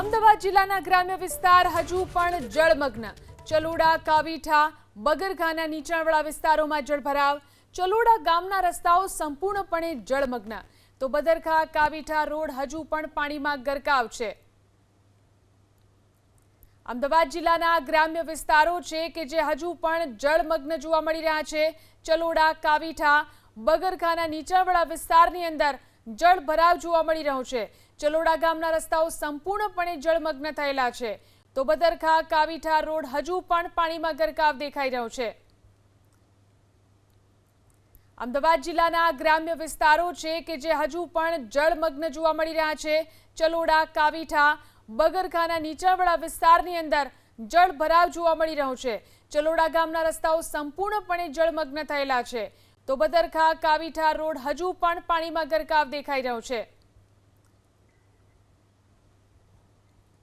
અમદાવાદ જિલ્લાના ગ્રામ્ય વિસ્તાર હજુ પણ જળમગ્ન। ચલોડા, કાવીઠા, બગરખાના નીચાણવાળા વિસ્તારોમાં જળભરાવ। ચલોડા ગામના રસ્તાઓ સંપૂર્ણપણે જળમગ્ન, તો બદરખા કાવીઠા રોડ હજુ પણ પાણીમાં ગરકાવ છે। અમદાવાદ જિલ્લાના ગ્રામ્ય વિસ્તારો છે કે જે હજુ પણ જળમગ્ન જોવા મળી રહ્યા છે। ચલોડા, કાવીઠા, બગરખાના નીચાણવાળા વિસ્તારની અંદર જળભરાવ જોવા મળી રહ્યો છે। ચલોડા ગામના રસ્તાઓ સંપૂર્ણપણે જળમગ્ન થયેલા છે, તો બદરખા કાવીઠા રોડ હજુ પણ પાણીમાં ગરકાવ દેખાઈ રહ્યો છે। અમદાવાદ જિલ્લાના ગ્રામ્ય વિસ્તારો છે કે જે હજુ પણ જળમગ્ન જોવા મળી રહ્યા છે। ચલોડા, કાવીઠા, બગરખાના નીચાણવાળા વિસ્તારની અંદર જળભરાવ જોવા મળી રહ્યો છે। ચલોડા ગામના રસ્તાઓ સંપૂર્ણપણે જળમગ્ન થયેલા છે, તો બદરખા કાવીઠા રોડ હજુ પણ પાણીમાં ગરકાવ દેખાઈ રહ્યો છે।